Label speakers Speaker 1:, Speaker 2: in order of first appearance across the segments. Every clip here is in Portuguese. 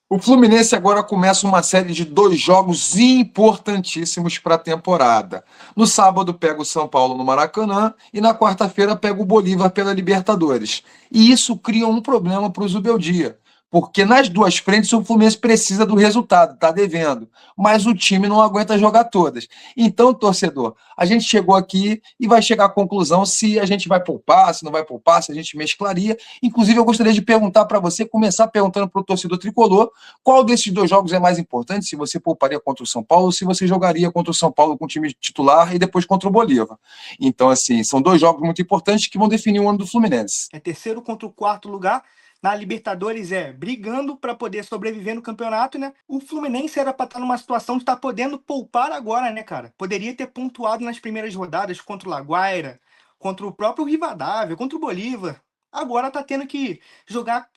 Speaker 1: O Fluminense agora começa uma série de 2 jogos importantíssimos para a temporada. No sábado pega o São Paulo no Maracanã e na quarta-feira pega o Bolívar pela Libertadores. E isso cria um problema para o Zubeldia, porque nas duas frentes o Fluminense precisa do resultado, está devendo, mas o time não aguenta jogar todas. Então, torcedor, a gente chegou aqui e vai chegar à conclusão se a gente vai poupar, se não vai poupar, se a gente mesclaria. Inclusive, eu gostaria de perguntar para você, começar perguntando para o torcedor tricolor, qual desses 2 jogos é mais importante? Se você pouparia contra o São Paulo ou se você jogaria contra o São Paulo com o time titular e depois contra o Bolívar? Então, assim, são 2 jogos muito importantes que vão definir o ano do Fluminense.
Speaker 2: É terceiro contra o quarto lugar. Na Libertadores brigando para poder sobreviver no campeonato, né? O Fluminense era para estar numa situação de estar podendo poupar agora, né, cara? Poderia ter pontuado nas primeiras rodadas contra o Laguaira, contra o próprio Rivadavia, contra o Bolívar. Agora tá tendo que jogar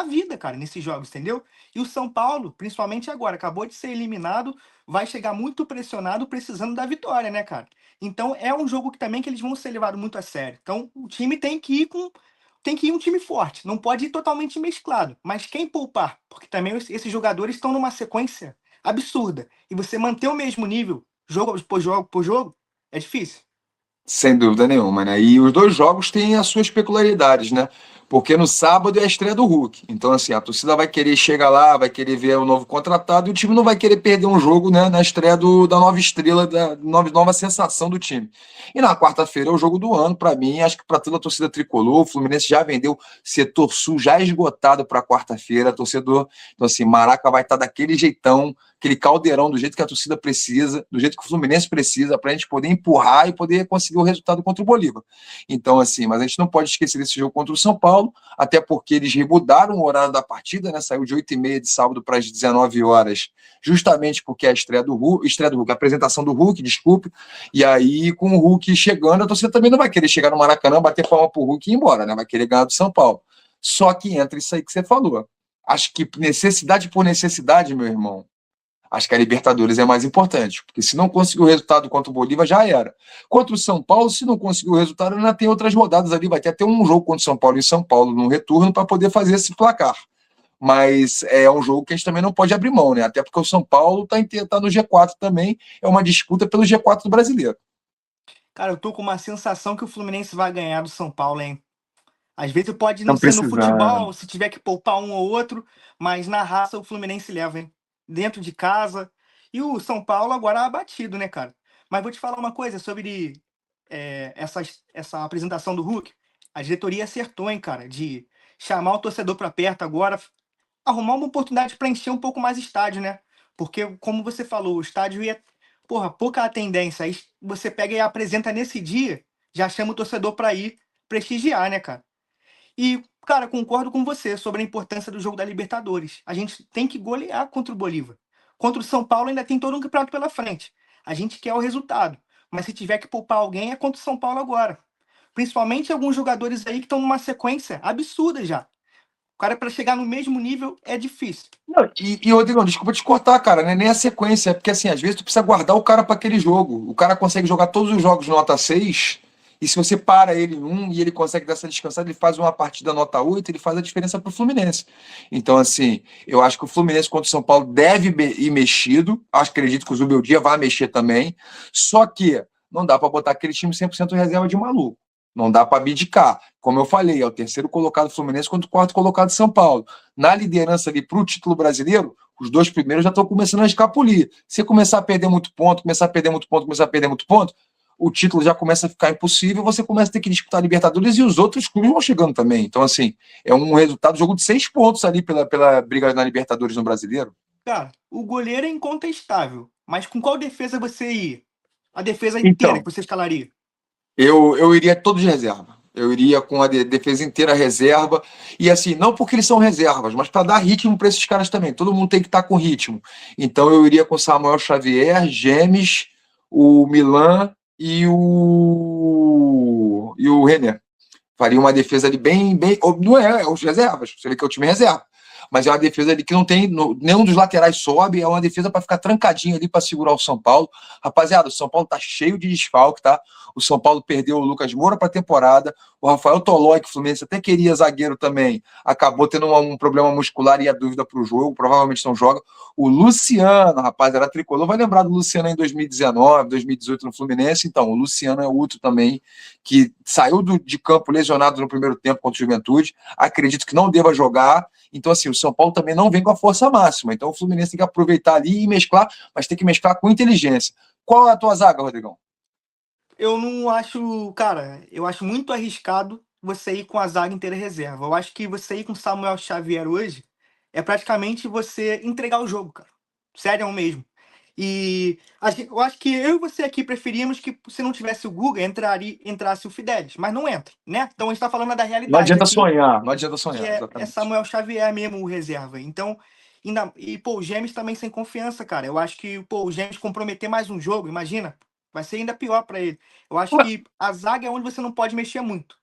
Speaker 2: a vida, cara, nesses jogos, entendeu? E o São Paulo, principalmente agora, acabou de ser eliminado, vai chegar muito pressionado, precisando da vitória, né, cara? Então é um jogo que também que eles vão ser levados muito a sério. Então o time tem que ir um time forte, não pode ir totalmente mesclado. Mas quem poupar? Porque também esses jogadores estão numa sequência absurda. E você manter o mesmo nível, jogo por jogo, é difícil.
Speaker 1: Sem dúvida nenhuma, né? E os 2 jogos têm as suas peculiaridades, né? Porque no sábado é a estreia do Hulk. Então, assim, a torcida vai querer chegar lá, vai querer ver o novo contratado e o time não vai querer perder um jogo, né? Na estreia da nova estrela, da nova sensação do time. E na quarta-feira é o jogo do ano, para mim, acho que para toda a torcida tricolor. O Fluminense já vendeu setor sul já esgotado para quarta-feira, torcedor. Então, assim, Maraca vai estar daquele jeitão, aquele caldeirão, do jeito que a torcida precisa, do jeito que o Fluminense precisa, para a gente poder empurrar e poder conseguir o resultado contra o Bolívar. Então, assim, mas a gente não pode esquecer desse jogo contra o São Paulo, até porque eles remudaram o horário da partida, né? Saiu de 8h30 de sábado para as 19 horas, justamente porque é a estreia do Hulk, a apresentação do Hulk, desculpe, e aí com o Hulk chegando, a torcida também não vai querer chegar no Maracanã, bater palma pro Hulk e ir embora, né? Vai querer ganhar do São Paulo. Só que entra isso aí que você falou. Acho que necessidade por necessidade, meu irmão, acho que a Libertadores é mais importante, porque se não conseguir o resultado contra o Bolívar, já era. Contra o São Paulo, se não conseguir o resultado, ainda tem outras rodadas ali, vai ter até um jogo contra o São Paulo em São Paulo no retorno para poder fazer esse placar. Mas é um jogo que a gente também não pode abrir mão, né? Até porque o São Paulo tá no G4 também, é uma disputa pelo G4 do brasileiro.
Speaker 2: Cara, eu tô com uma sensação que o Fluminense vai ganhar do São Paulo, hein? Às vezes pode não
Speaker 1: Estão
Speaker 2: ser no
Speaker 1: precisando.
Speaker 2: futebol, se tiver que poupar um ou outro, mas na raça o Fluminense leva, hein? Dentro de casa. E o São Paulo agora abatido, né, cara? Mas vou te falar uma coisa sobre essa apresentação do Hulk. A diretoria acertou, hein, cara, de chamar o torcedor para perto agora, arrumar uma oportunidade para encher um pouco mais estádio, né? Porque, como você falou, o estádio ia, porra, pouca tendência. Aí você pega e apresenta nesse dia, já chama o torcedor para ir prestigiar, né, cara? E, cara, concordo com você sobre a importância do jogo da Libertadores. A gente tem que golear contra o Bolívar. Contra o São Paulo ainda tem todo um campeonato pela frente. A gente quer o resultado. Mas se tiver que poupar alguém, é contra o São Paulo agora. Principalmente alguns jogadores aí que estão numa sequência absurda já. O cara, para chegar no mesmo nível, é difícil.
Speaker 1: Não, Rodrigo, desculpa te cortar, cara, né? Nem a sequência, é porque assim, às vezes tu precisa guardar o cara para aquele jogo. O cara consegue jogar todos os jogos nota 6 e se você para ele em um e ele consegue dar essa descansada, ele faz uma partida nota 8, ele faz a diferença pro Fluminense. Então, assim, eu acho que o Fluminense contra o São Paulo deve ir mexido, acredito que o Zubeldia vai mexer também, só que não dá para botar aquele time 100% reserva de maluco. Não dá para abdicar. Como eu falei, é o terceiro colocado Fluminense contra o quarto colocado São Paulo. Na liderança ali para o título brasileiro, os 2 primeiros já estão começando a escapulir. Se começar a perder muito ponto, começar a perder muito ponto, começar a perder muito ponto, o título já começa a ficar impossível, você começa a ter que disputar a Libertadores e os outros clubes vão chegando também. Então, assim, é um resultado, jogo de 6 pontos ali pela briga na Libertadores no Brasileiro.
Speaker 2: Cara, o goleiro é incontestável. Mas com qual defesa você ia? A defesa inteira
Speaker 1: Então,
Speaker 2: que você escalaria?
Speaker 1: eu iria todos de reserva. Eu iria com a defesa inteira reserva. E assim, não porque eles são reservas, mas para dar ritmo para esses caras também. Todo mundo tem que estar com ritmo. Então eu iria com Samuel Xavier, Gemes, o Milan e o Renner. Faria uma defesa ali bem. Não é os reservas, você vê que é o time reserva. Mas é uma defesa ali que não tem. Nenhum dos laterais sobe, é uma defesa para ficar trancadinho ali para segurar o São Paulo. Rapaziada, o São Paulo tá cheio de desfalque, tá? O São Paulo perdeu o Lucas Moura para a temporada, O Rafael Tolói, que o Fluminense até queria zagueiro também, acabou tendo um problema muscular e a dúvida para o jogo, provavelmente não joga. O Luciano, rapaz, era tricolor, vai lembrar do Luciano em 2019, 2018 no Fluminense. Então, o Luciano é outro também que saiu de campo lesionado no primeiro tempo contra o Juventude. Acredito que não deva jogar. Então, assim, o São Paulo também não vem com a força máxima. Então, o Fluminense tem que aproveitar ali e mesclar, mas tem que mesclar com inteligência. Qual é a tua zaga, Rodrigão?
Speaker 2: Eu não acho, cara, eu acho muito arriscado você ir com a zaga inteira reserva. Eu acho que você ir com Samuel Xavier hoje é praticamente você entregar o jogo, cara. Sério mesmo. E eu acho que eu e você aqui preferíamos que, se não tivesse o Guga, entrasse o Fidelis, mas não entra, né? Então a gente tá falando da
Speaker 1: Não
Speaker 2: realidade
Speaker 1: adianta
Speaker 2: aqui,
Speaker 1: sonhar, não adianta
Speaker 2: que
Speaker 1: sonhar,
Speaker 2: é
Speaker 1: exatamente.
Speaker 2: Samuel Xavier mesmo o reserva. Então, pô, o Gêmeos também sem confiança, cara. Eu acho que, pô, o Gêmeos comprometer mais um jogo, imagina, vai ser ainda pior pra ele. Eu acho que a zaga é onde você não pode mexer muito.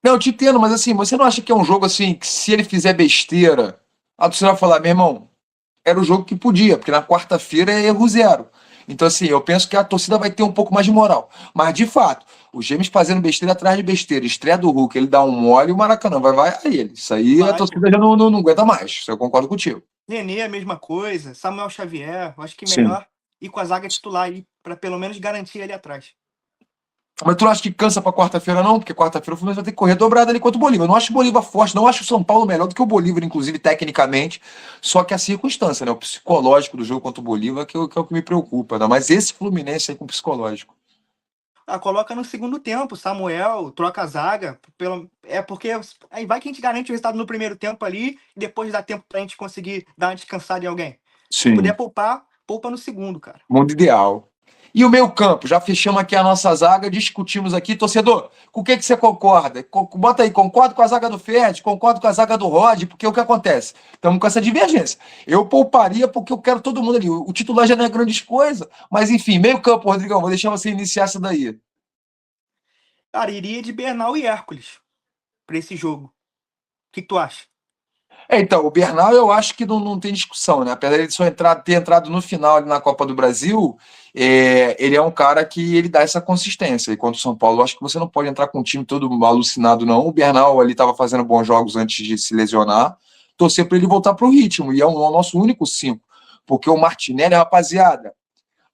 Speaker 1: Não, eu te entendo, mas assim, você não acha que é um jogo assim, que se ele fizer besteira, a torcida vai falar, meu irmão, era o jogo que podia, porque na quarta-feira é erro zero. Então, assim, eu penso que a torcida vai ter um pouco mais de moral. Mas, de fato, o Gêmeos fazendo besteira atrás de besteira, estreia do Hulk, ele dá um mole e o Maracanã vai a ele. Isso aí a
Speaker 2: Vai, pô.
Speaker 1: torcida já não aguenta mais. Isso eu concordo contigo.
Speaker 2: René, a mesma coisa. Samuel Xavier, eu acho que
Speaker 1: Sim.
Speaker 2: melhor ir com a zaga titular aí, pra pelo menos garantir ele atrás.
Speaker 1: Mas tu não acha que cansa pra quarta-feira, não? Porque quarta-feira o Fluminense vai ter que correr dobrado ali contra o Bolívar. Eu não acho o Bolívar forte, não acho o São Paulo melhor do que o Bolívar, inclusive, tecnicamente. Só que a circunstância, né? O psicológico do jogo contra o Bolívar que é o que me preocupa. Né? Mas esse Fluminense aí com o psicológico.
Speaker 2: Ah, coloca no segundo tempo, Samuel, troca a zaga, é porque aí vai que a gente garante o resultado no primeiro tempo ali, e depois dá tempo pra gente conseguir dar uma descansada em alguém. Se puder
Speaker 1: Sim.
Speaker 2: poupar, poupa no segundo, cara.
Speaker 1: Mundo ideal. E o meio campo? Já fechamos aqui a nossa zaga, discutimos aqui. Torcedor, com o que você concorda? Bota aí, concordo com a zaga do Fred, concordo com a zaga do Rod, porque o que acontece? Estamos com essa divergência. Eu pouparia porque eu quero todo mundo ali. O titular já não é grande coisa, mas enfim, meio campo, Rodrigão, vou deixar você iniciar essa daí.
Speaker 2: Cara, iria de Bernal e Hércules pra esse jogo. O que que tu acha?
Speaker 1: Então, o Bernal eu acho que não tem discussão, né? Apesar de ele só ter entrado no final ali na Copa do Brasil, ele é um cara que ele dá essa consistência. E contra o São Paulo, eu acho que você não pode entrar com um time todo alucinado, não. O Bernal ali estava fazendo bons jogos antes de se lesionar. Torcer para ele voltar para o ritmo. E é o nosso único 5. Porque o Martinelli, rapaziada,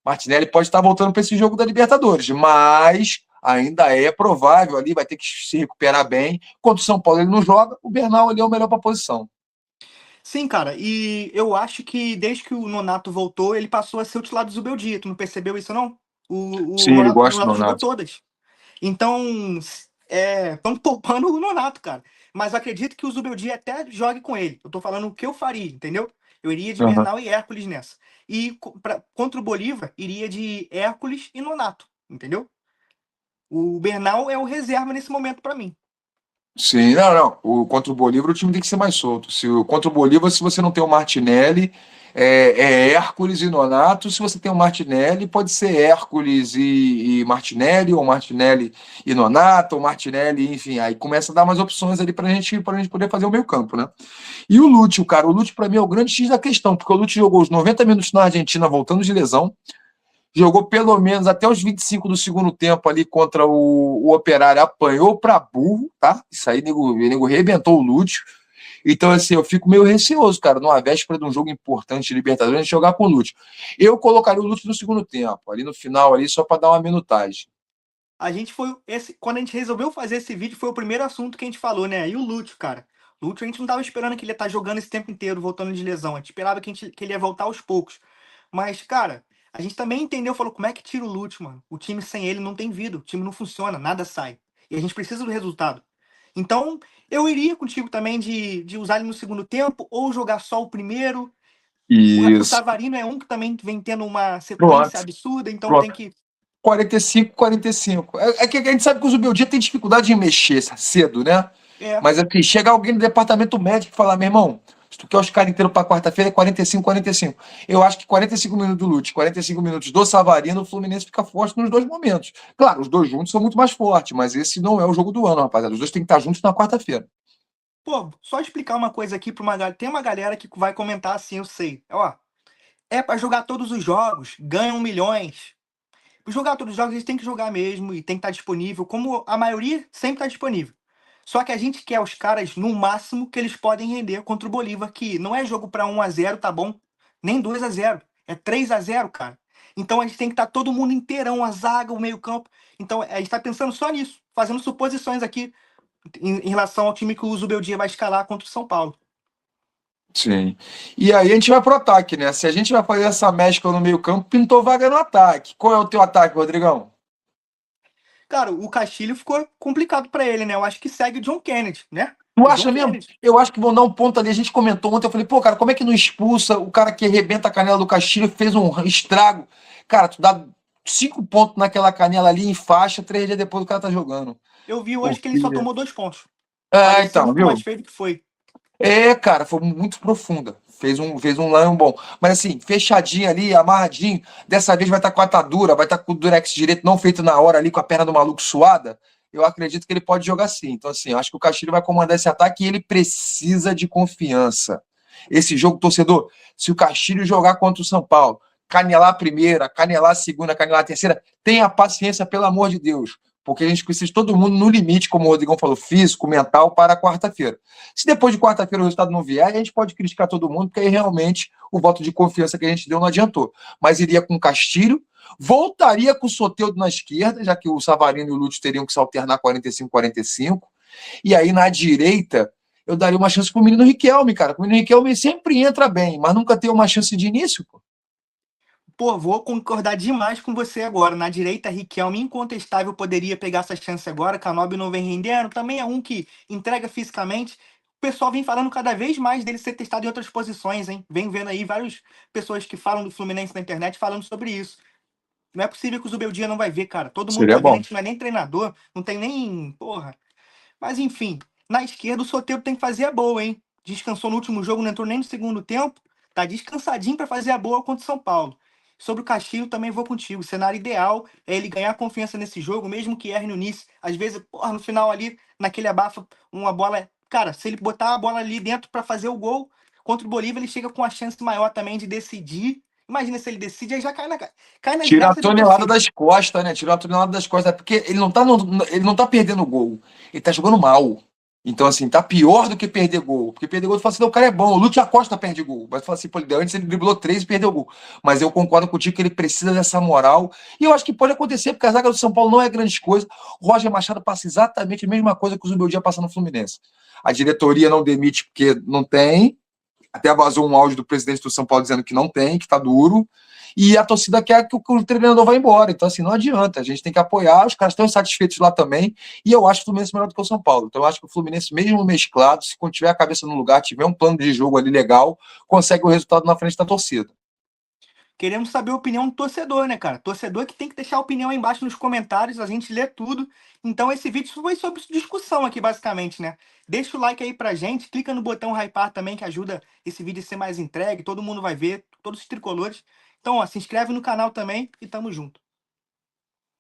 Speaker 1: Martinelli pode estar voltando para esse jogo da Libertadores, mas ainda é provável ali, vai ter que se recuperar bem. Contra o São Paulo ele não joga, o Bernal ali é o melhor para a posição.
Speaker 2: Sim, cara, e eu acho que desde que o Nonato voltou, ele passou a ser o titular do Zubeldia. Tu não percebeu isso, não?
Speaker 1: Sim, ele
Speaker 2: O
Speaker 1: gosta do
Speaker 2: Nonato jogou
Speaker 1: Nonato.
Speaker 2: todas. Então, estão poupando o Nonato, cara. Mas eu acredito que o Zubeldia até jogue com ele. Eu tô falando o que eu faria, entendeu? Eu iria de
Speaker 1: Uhum.
Speaker 2: Bernal e Hércules nessa. E contra o Bolívar, iria de Hércules e Nonato, entendeu? O Bernal é o reserva nesse momento pra mim.
Speaker 1: Sim, não. Contra o Bolívar o time tem que ser mais solto. Contra o Bolívar, se você não tem o Martinelli, é Hércules e Nonato. Se você tem o Martinelli, pode ser Hércules e Martinelli, ou Martinelli e Nonato, ou Martinelli, enfim. Aí começa a dar mais opções ali pra gente poder fazer o meio campo, né? E o Lúcio, cara, o Lúcio pra mim é o grande X da questão, porque o Lúcio jogou os 90 minutos na Argentina voltando de lesão. Jogou pelo menos até os 25 do segundo tempo ali contra o Operário, apanhou para burro, tá? Isso aí, nego rebentou o Lúcio. Então, assim, eu fico meio receoso, cara, numa véspera de um jogo importante de Libertadores, a gente jogar com o Lúcio. Eu colocaria o Lúcio no segundo tempo, ali no final, ali, só para dar uma minutagem.
Speaker 2: A gente foi. Quando a gente resolveu fazer esse vídeo, foi o primeiro assunto que a gente falou, né? E o Lúcio, cara. Lúcio, a gente não tava esperando que ele ia estar jogando esse tempo inteiro, voltando de lesão. A gente esperava que ele ia voltar aos poucos. Mas, cara, a gente também entendeu, falou, como é que tira o Lute, mano? O time sem ele não tem vida, o time não funciona, nada sai. E a gente precisa do resultado. Então, eu iria contigo também de usar ele no segundo tempo, ou jogar só o primeiro. O
Speaker 1: Isso.
Speaker 2: Savarino é um que também vem tendo uma sequência
Speaker 1: Pronto,
Speaker 2: absurda, então tem
Speaker 1: pronto.
Speaker 2: que.
Speaker 1: 45, 45. É que a gente sabe que o Zubeldia tem dificuldade em mexer cedo, né?
Speaker 2: É,
Speaker 1: Mas assim, chega alguém do departamento médico e falar, meu irmão, se tu quer os caras inteiros para quarta-feira, é 45, 45. Eu acho que 45 minutos do Lute, 45 minutos do Savarino, o Fluminense fica forte nos dois momentos. Claro, os dois juntos são muito mais fortes, mas esse não é o jogo do ano, rapaziada. Os dois têm que estar juntos na quarta-feira.
Speaker 2: pô, só explicar uma coisa aqui para uma galera. Tem uma galera que vai comentar assim, eu sei. Ó, é para jogar todos os jogos, ganham milhões. Jogar todos os jogos, eles têm que jogar mesmo e tem que estar disponível, como a maioria sempre está disponível. Só que a gente quer os caras no máximo que eles podem render contra o Bolívar, que não é jogo para 1-0, tá bom? Nem 2-0, é 3-0, cara. Então a gente tem que estar todo mundo inteirão, a zaga, o meio-campo. Então a gente está pensando só nisso, fazendo suposições aqui em relação ao time que o Zubeldia vai escalar contra o São Paulo.
Speaker 1: Sim. E aí a gente vai pro ataque, né? Se a gente vai fazer essa mescla no meio-campo, pintou vaga no ataque. Qual é o teu ataque, Rodrigão?
Speaker 2: Cara, o Castilho ficou complicado para ele, né? Eu acho que segue o John Kennedy, né?
Speaker 1: Tu
Speaker 2: O John
Speaker 1: acha mesmo?
Speaker 2: Kennedy.
Speaker 1: Eu acho que vão dar um ponto ali. A gente comentou ontem, eu falei, pô, cara, como é que não expulsa o cara que arrebenta a canela do Castilho, fez um estrago? Cara, tu dá 5 pontos naquela canela ali em faixa, 3 dias depois o cara tá jogando.
Speaker 2: Eu vi hoje que ele
Speaker 1: Porque...
Speaker 2: só tomou 2 pontos.
Speaker 1: É,
Speaker 2: Parecia
Speaker 1: então,
Speaker 2: muito mais
Speaker 1: viu?
Speaker 2: feio do que foi.
Speaker 1: É, cara, foi muito profunda. Fez um lance bom. Mas assim, fechadinho ali, amarradinho. Dessa vez vai estar com a atadura, vai estar com o durex direito não feito na hora ali, com a perna do maluco suada. Eu acredito que ele pode jogar sim. Então, assim, eu acho que o Castilho vai comandar esse ataque e ele precisa de confiança. Esse jogo, torcedor, se o Castilho jogar contra o São Paulo, canelar a primeira, canelar a segunda, canelar a terceira, tenha paciência, pelo amor de Deus. Porque a gente precisa de todo mundo no limite, como o Rodrigão falou, físico, mental, para quarta-feira. Se depois de quarta-feira o resultado não vier, a gente pode criticar todo mundo, porque aí realmente o voto de confiança que a gente deu não adiantou. Mas iria com o Castilho, voltaria com o Soteldo na esquerda, já que o Savarino e o Lúcio teriam que se alternar 45-45. E aí na direita, eu daria uma chance pro menino Riquelme, cara. O menino Riquelme sempre entra bem, mas nunca tem uma chance de início, pô.
Speaker 2: Pô, vou concordar demais com você agora. Na direita, Riquelme, incontestável, poderia pegar essa chance agora. Canóbio não vem rendendo. Também é um que entrega fisicamente. O pessoal vem falando cada vez mais dele ser testado em outras posições, hein? Vem vendo aí várias pessoas que falam do Fluminense na internet falando sobre isso. Não é possível que o Zubeldia não vai ver, cara. Todo mundo
Speaker 1: Seria
Speaker 2: tá vendo, a
Speaker 1: bom.
Speaker 2: gente não é nem treinador, não tem nem. Porra. Mas enfim, na esquerda o Soteldo tem que fazer a boa, hein? Descansou no último jogo, não entrou nem no segundo tempo. Tá descansadinho para fazer a boa contra o São Paulo. Sobre o Castilho, também vou contigo. O cenário ideal é ele ganhar confiança nesse jogo, mesmo que erre no início. Às vezes, porra, no final ali, naquele abafa, uma bola. Cara, se ele botar a bola ali dentro para fazer o gol contra o Bolívar, ele chega com a chance maior também de decidir. Imagina se ele decide, aí já cai nas
Speaker 1: Tira a
Speaker 2: graças da
Speaker 1: tonelada
Speaker 2: torcida.
Speaker 1: das costas, né? Tira a tonelada das costas. É porque ele não tá, ele não tá perdendo gol. Ele tá jogando mal. Então, assim, tá pior do que perder gol. Porque perder gol, tu fala assim, não, o cara é bom. O Lúcio Acosta perde gol. Mas tu fala assim, pô, antes ele driblou 3 e perdeu gol. Mas eu concordo contigo que ele precisa dessa moral. E eu acho que pode acontecer, porque a zaga do São Paulo não é grande coisa. O Roger Machado passa exatamente a mesma coisa que o Zubeldia passa no Fluminense. A diretoria não demite porque não tem. Até vazou um áudio do presidente do São Paulo dizendo que não tem, que tá duro. E a torcida quer que o treinador vá embora. Então, assim, não adianta. A gente tem que apoiar. Os caras estão insatisfeitos lá também. E eu acho o Fluminense melhor do que o São Paulo. Então, eu acho que o Fluminense, mesmo mesclado, se quando tiver a cabeça no lugar, tiver um plano de jogo ali legal, consegue o resultado na frente da torcida.
Speaker 2: Queremos saber a opinião do torcedor, né, cara? Torcedor que tem que deixar a opinião aí embaixo nos comentários, a gente lê tudo. Então, esse vídeo foi sobre discussão aqui, basicamente, né? Deixa o like aí pra gente, clica no botão hypar também, que ajuda esse vídeo a ser mais entregue, todo mundo vai ver, todos os tricolores. Então, ó, se inscreve no canal também e tamo junto.